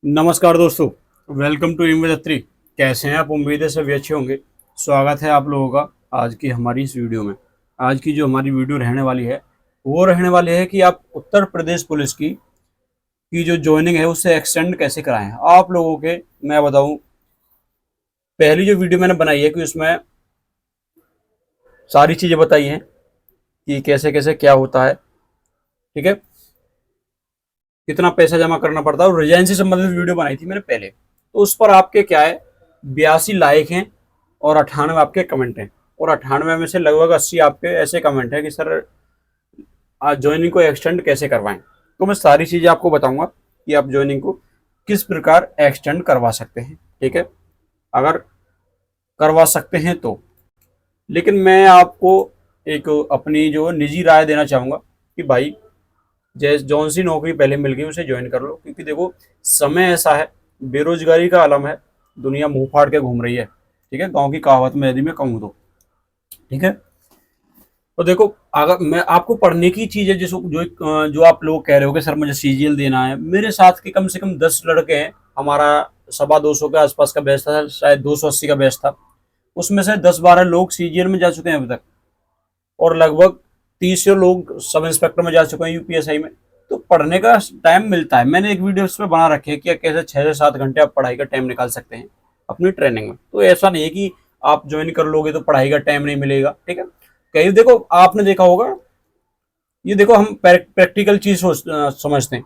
नमस्कार दोस्तों। Welcome to इमवेद 3। कैसे हैं आप? उम्मीद है सभी अच्छे होंगे। स्वागत है आप लोगों का आज की हमारी इस वीडियो में। आज की जो हमारी वीडियो रहने वाली है वो रहने वाली है कि आप उत्तर प्रदेश पुलिस की जो ज्वाइनिंग है उससे एक्सटेंड कैसे कराएं आप लोगों के। मैं बताऊं, पहली जो वीडियो मैंने बनाई है कि उसमें सारी चीज़ें बताई हैं कि कैसे कैसे क्या होता है, ठीक है, कितना पैसा जमा करना पड़ता है, और रिजाइन से संबंधित वीडियो बनाई थी मैंने पहले। तो उस पर आपके क्या है, 82 लाइक हैं और 98 आपके कमेंट हैं, और 98 में से लगभग 80 आपके ऐसे कमेंट हैं कि सर आज ज्वाइनिंग को एक्सटेंड कैसे करवाएं। तो मैं सारी चीज़ें आपको बताऊंगा कि आप ज्वाइनिंग को किस प्रकार एक्सटेंड करवा सकते हैं, ठीक है, अगर करवा सकते हैं तो। लेकिन मैं आपको एक अपनी जो निजी राय देना चाहूँगा कि भाई जैसे जौन सी नौकरी पहले मिल गई उसे ज्वाइन कर लो, क्योंकि देखो समय ऐसा है, बेरोजगारी का आलम है, दुनिया मुंह फाड़ के घूम रही है, ठीक है, गांव की कहावत में यदि मैं कहूँ तो, ठीक है। तो देखो, अगर मैं आपको पढ़ने की चीज़ है, जिसको जो आप लोग कह रहे हो कि सर मुझे सीजीएल देना है, मेरे साथ के कम से कम 10 लड़के हैं। हमारा 250 के आसपास का बैच था, शायद 280 का बैच था। उसमें से 10-12 लोग सीजीएल में जा चुके हैं अभी तक, और लगभग 30 लोग सब इंस्पेक्टर में जा चुके हैं यूपीएसआई में। तो पढ़ने का टाइम मिलता है। मैंने एक वीडियो इसमें बना रखी है कि कैसे 6 से 7 घंटे आप पढ़ाई का टाइम निकाल सकते हैं अपनी ट्रेनिंग में। तो ऐसा नहीं है कि आप ज्वाइन कर लोगे तो पढ़ाई का टाइम नहीं मिलेगा, ठीक है। कहीं देखो, आपने देखा होगा, ये देखो हम प्रैक्टिकल चीज समझते हैं।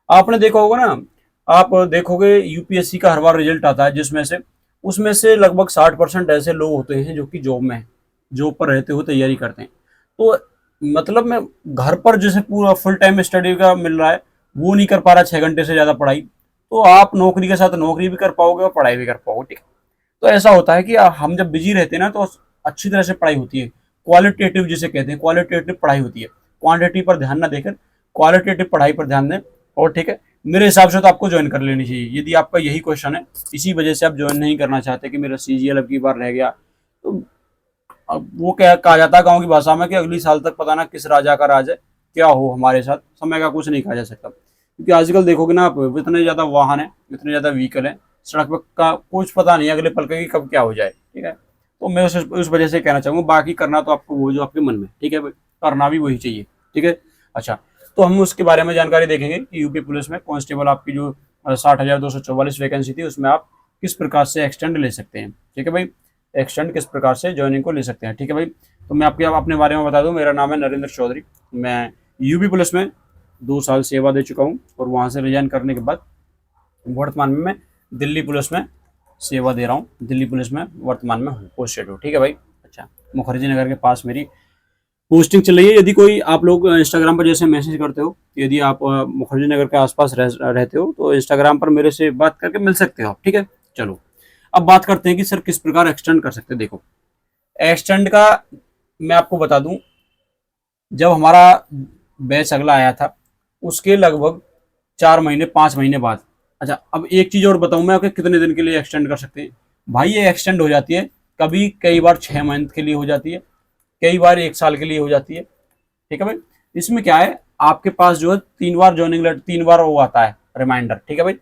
आपने देखा होगा ना, आप देखोगे यूपीएससी का हर बार रिजल्ट आता है, जिसमें से उसमें से लगभग 60% ऐसे लोग होते हैं जो कि जॉब में हैं, जॉब पर रहते हुए तैयारी करते हैं। तो मतलब मैं घर पर जैसे पूरा फुल टाइम स्टडी का मिल रहा है, वो नहीं कर पा रहा 6 घंटे से ज़्यादा पढ़ाई, तो आप नौकरी के साथ नौकरी भी कर पाओगे और पढ़ाई भी कर पाओगे, ठीक है। तो ऐसा होता है कि हम जब बिजी रहते हैं ना, तो अच्छी तरह से पढ़ाई होती है। क्वालिटेटिव जिसे कहते हैं, क्वालिटेटिव पढ़ाई होती है। क्वांटिटी पर ध्यान ना देकर क्वालिटेटिव पढ़ाई पर ध्यान दें। और ठीक है, मेरे हिसाब से तो आपको ज्वाइन कर लेनी चाहिए, यदि आपका यही क्वेश्चन है, इसी वजह से आप ज्वाइन नहीं करना चाहते कि मेरा सीजीएल अब की बार रह गया। तो अब वो क्या कहा जाता है गाँव की भाषा में कि अगली साल तक पता ना किस राजा का राज है, क्या हो हमारे साथ, समय का कुछ नहीं कहा जा सकता। क्योंकि आजकल देखोगे ना आप, इतने ज़्यादा वाहन है, इतने ज़्यादा व्हीकल है सड़क पर, का कुछ पता नहीं अगले पल का कि कब क्या हो जाए, ठीक है। तो मैं उस वजह से कहना चाहूँगा, बाकी करना तो आपको वो जो आपके मन में, ठीक है भाई, करना भी वही चाहिए, ठीक है। अच्छा, तो हम उसके बारे में जानकारी देखेंगे कि यूपी पुलिस में कांस्टेबल आपकी जो 60,244 वैकेंसी थी, उसमें आप किस प्रकार से एक्सटेंड ले सकते हैं, ठीक है भाई, एक्सटेंड किस प्रकार से ज्वाइनिंग को ले सकते हैं, ठीक है भाई। तो मैं आपके अपने बारे में बता दूं, मेरा नाम है नरेंद्र चौधरी। मैं यूपी पुलिस में 2 साल सेवा दे चुका हूं, और वहां से रिजाइन करने के बाद वर्तमान में मैं दिल्ली पुलिस में सेवा दे रहा हूँ। दिल्ली पुलिस में वर्तमान में पोस्टेड हूँ, ठीक है भाई। अच्छा, मुखर्जी नगर के पास मेरी पोस्टिंग चल रही है। यदि कोई आप लोग इंस्टाग्राम पर जैसे मैसेज करते हो, यदि आप मुखर्जी नगर के आसपास रहते हो, तो इंस्टाग्राम पर मेरे से बात करके मिल सकते हो आप, ठीक है। चलो, अब बात करते हैं कि सर किस प्रकार एक्सटेंड कर सकते हैं। देखो, एक्सटेंड का मैं आपको बता दूं, जब हमारा बैच अगला आया था, उसके लगभग 4 महीने 5 महीने बाद। अच्छा, अब एक चीज़ और बताऊं मैं आपको, कितने दिन के लिए एक्सटेंड कर सकते हैं। भाई ये एक्सटेंड हो जाती है, कभी कई बार 6 मंथ के लिए हो जाती है, कई बार 1 साल के लिए हो जाती है, ठीक है भाई। इसमें क्या है, आपके पास जो है 3 बार ज्वाइनिंग लेटर, 3 बार वो आता है रिमाइंडर, ठीक है भाई।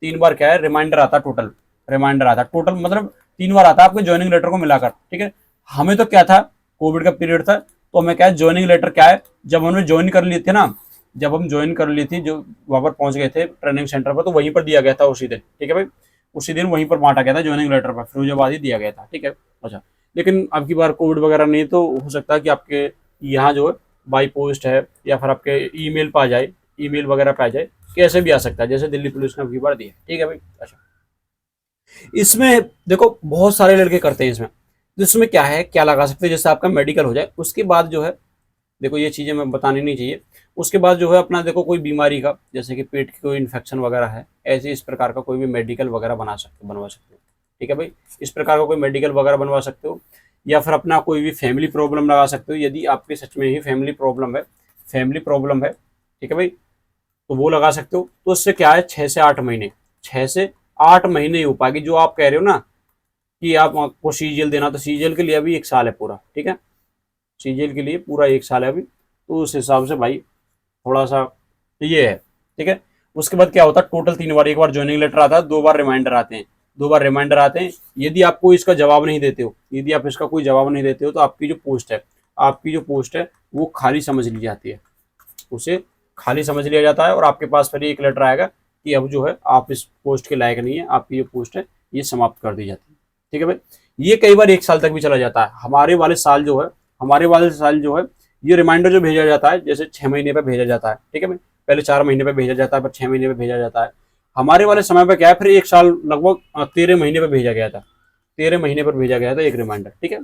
3 बार क्या है, रिमाइंडर आता है टोटल, रिमाइंडर आता है टोटल, मतलब 3 बार आता है आपके ज्वाइनिंग लेटर को मिलाकर, ठीक है। हमें तो क्या था, कोविड का पीरियड था, तो हमें क्या है, ज्वाइनिंग लेटर क्या है, जब हमने ज्वाइन कर लिए थे ना, जब हम ज्वाइन कर ली थी, जो वहां पर पहुंच गए थे ट्रेनिंग सेंटर पर, तो वहीं पर दिया गया था उसी दिन, ठीक है भाई। उसी दिन वहीं पर बांटा गया था ज्वाइनिंग लेटर पर, फिरोजाबाद ही दिया गया था, ठीक है। अच्छा, लेकिन अब की बार कोविड वगैरह नहीं, तो हो सकता है कि आपके यहाँ जो है बाई पोस्ट है, या फिर आपके ईमेल पर आ जाए, ईमेल वगैरह पे आ जाए, कैसे भी आ सकता है, जैसे दिल्ली पुलिस ने अब की बार दिया, ठीक है भाई। अच्छा, इसमें देखो बहुत सारे लड़के करते हैं इसमें। तो इसमें क्या है, क्या लगा सकते हैं, जैसे आपका मेडिकल हो जाए उसके बाद जो है, देखो ये चीज़ें मैं बतानी नहीं चाहिए। उसके बाद जो है अपना देखो, कोई बीमारी का, जैसे कि पेट की कोई इन्फेक्शन वगैरह है, ऐसे इस प्रकार का कोई भी मेडिकल वगैरह बनवा सकते हो, ठीक है भाई। इस प्रकार का कोई मेडिकल वगैरह बनवा सकते हो, या फिर अपना कोई भी फैमिली प्रॉब्लम लगा सकते हो, यदि आपके सच में ही फैमिली प्रॉब्लम है, फैमिली प्रॉब्लम है, ठीक है भाई, तो वो लगा सकते हो। तो इससे क्या है, 6 से 8 महीने, 6 से 8 महीने ही हो पाएगी। जो आप कह रहे हो ना कि आपको सीजीएल देना, तो सीजीएल के लिए अभी 1 साल है पूरा, ठीक है। सीजीएल के लिए पूरा 1 साल है अभी, तो उस हिसाब से भाई थोड़ा सा ये है, ठीक है। उसके बाद क्या होता है, टोटल 3 बार, एक बार ज्वाइनिंग लेटर आता है, 2 बार रिमाइंडर आते हैं, 2 बार रिमाइंडर आते हैं। यदि आपको इसका जवाब नहीं देते हो, यदि आप इसका कोई जवाब नहीं देते हो, तो आपकी जो पोस्ट है वो खाली समझ ली जाती है, उसे खाली समझ लिया जाता है, और आपके पास फिर एक लेटर आएगा कि अब जो है आप इस पोस्ट के लायक नहीं है, आपकी जो पोस्ट है ये समाप्त कर दी जाती है। ठीक है भाई, ये कई बार 1 साल तक भी चला जाता है। हमारे वाले साल जो है ये रिमाइंडर जो भेजा जाता है, जैसे 6 महीने पे भेजा जाता है। ठीक है भाई, पहले 4 महीने पे भेजा जाता है, फिर 6 महीने पे भेजा जाता है। हमारे वाले समय पे क्या है, फिर 1 साल लगभग 13 महीने पे भेजा गया था, 13 महीने पर भेजा गया था एक रिमाइंडर। ठीक है,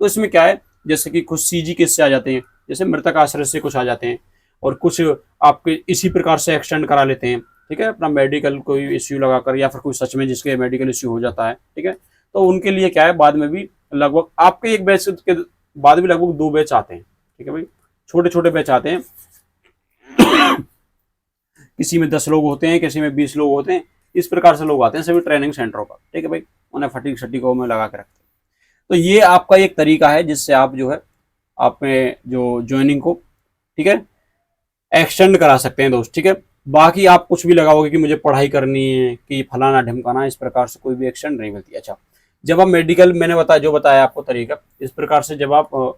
तो इसमें क्या है, जैसे कि कुछ सीजी केस से आ जाते हैं, जैसे मृतक आश्रय से कुछ आ जाते हैं, और कुछ आपके इसी प्रकार से एक्सटेंड करा लेते हैं। ठीक है, अपना मेडिकल कोई इश्यू लगाकर, या फिर कोई सच में जिसके मेडिकल इश्यू हो जाता है। ठीक है, तो उनके लिए क्या है, बाद में भी लगभग आपके एक बैच के बाद भी लगभग 2 बैच आते हैं। ठीक है भाई, छोटे छोटे बैच आते हैं, किसी में 10 लोग होते हैं, किसी में 20 लोग होते हैं, इस प्रकार से लोग आते हैं सभी ट्रेनिंग सेंटरों पर। ठीक है भाई, उन्हें फटीक शटीकों में लगा के रखते हैं। तो ये आपका एक तरीका है जिससे आप जो है अपने जो ज्वाइनिंग को, ठीक है, एक्सटेंड करा सकते हैं दोस्त। ठीक है, बाकी आप कुछ भी लगाओगे कि मुझे पढ़ाई करनी है, कि फलाना ढिमकाना, इस प्रकार से कोई भी एक्सटेंड नहीं मिलती। अच्छा, जब आप मेडिकल, मैंने बताया आपको तरीका, इस प्रकार से जब आप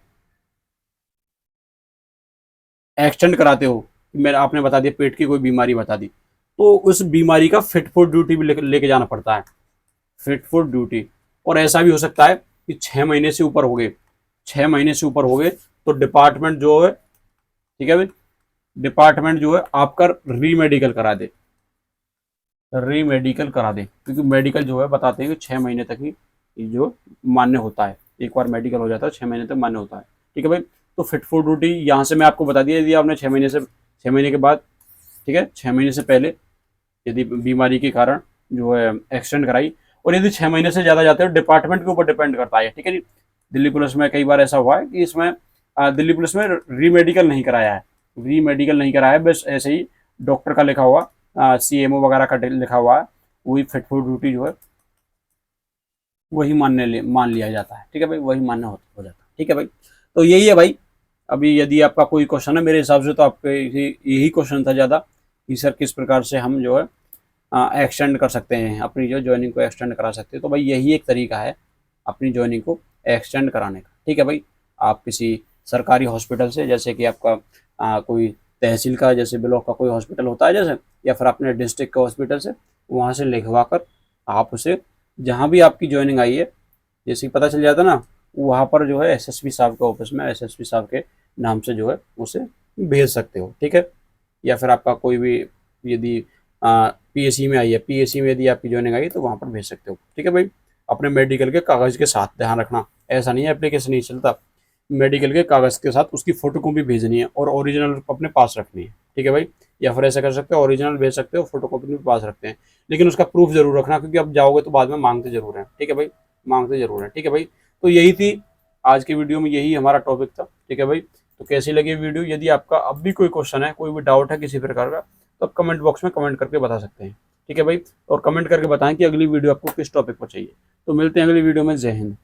एक्सटेंड कराते हो, मेरा आपने बता दिया पेट की कोई बीमारी बता दी, तो उस बीमारी का फिट फॉर ड्यूटी भी लेके जाना पड़ता है, फिट फॉर ड्यूटी। और ऐसा भी हो सकता है कि 6 महीने से ऊपर हो गए, 6 महीने से ऊपर हो गए, तो डिपार्टमेंट जो है, ठीक है भाई, डिपार्टमेंट जो है आपका रीमेडिकल करा दे, रीमेडिकल करा दे, क्योंकि मेडिकल जो है बताते हैं कि 6 महीने तक ही जो मान्य होता है, एक बार मेडिकल हो जाता है 6 महीने तक मान्य होता है। ठीक है भाई, तो फिट फॉर ड्यूटी यहाँ से मैं आपको बता दिया, यदि आपने 6 महीने के बाद, ठीक है, 6 महीने से पहले यदि बीमारी के कारण जो है एक्सटेंड कराई, और यदि 6 महीने से ज़्यादा जाते हो, डिपार्टमेंट के ऊपर डिपेंड करता है। ठीक है जी, दिल्ली पुलिस में कई बार ऐसा हुआ है कि इसमें दिल्ली पुलिस में रीमेडिकल नहीं कराया है, रीमेडिकल नहीं कराया है, बस ऐसे ही डॉक्टर का लिखा हुआ, CMO वगैरह का लिखा हुआ है, वही फिट फॉर ड्यूटी जो है वही मान लिया जाता है। ठीक है भाई, वही मान्य हो जाता है। ठीक है भाई, तो यही है भाई। अभी यदि आपका कोई क्वेश्चन है, मेरे हिसाब से तो आपके यही क्वेश्चन था ज़्यादा, कि सर किस प्रकार से हम जो है एक्सटेंड कर सकते हैं, अपनी जो ज्वाइनिंग को एक्सटेंड करा सकते हैं। तो भाई यही एक तरीका है अपनी ज्वाइनिंग को एक्सटेंड कराने का। ठीक है भाई, आप किसी सरकारी हॉस्पिटल से, जैसे कि आपका कोई तहसील का, जैसे ब्लॉक का कोई हॉस्पिटल होता है जैसे, या फिर अपने डिस्ट्रिक्ट के हॉस्पिटल से, वहाँ से लिखवा कर आप उसे, जहाँ भी आपकी ज्वाइनिंग आई है, जैसे पता चल जाता ना, वहाँ पर जो है SSP साहब के ऑफिस में, SSP साहब के नाम से जो है उसे भेज सकते हो। ठीक है, या फिर आपका कोई भी यदि PSC में आई है, PSC में यदि आपकी ज्वाइनिंग आई है, तो वहाँ पर भेज सकते हो। ठीक है भाई, अपने मेडिकल के कागज़ के साथ, ध्यान रखना, ऐसा नहीं है एप्लीकेशन नहीं चलता, मेडिकल के कागज़ के साथ उसकी फ़ोटो कॉपी भेजनी है, और ओरिजिनल अपने पास रखनी है। ठीक है भाई, या फिर ऐसा कर सकते हो, ओरिजिनल भेज सकते हो, फोटो कॉपी भी पास रखते हैं, लेकिन उसका प्रूफ जरूर रखना, क्योंकि अब जाओगे तो बाद में मांगते जरूर हैं। ठीक है भाई, मांगते जरूर हैं। ठीक है भाई, तो यही थी आज की वीडियो में, यही हमारा टॉपिक था। ठीक है भाई, तो कैसी लगी वीडियो, यदि आपका अब भी कोई क्वेश्चन है, कोई भी डाउट है किसी प्रकार का, तो आप कमेंट बॉक्स में कमेंट करके बता सकते हैं। ठीक है भाई, और कमेंट करके बताएं कि अगली वीडियो आपको किस टॉपिक पर चाहिए। तो मिलते हैं अगली वीडियो में। जय हिंद।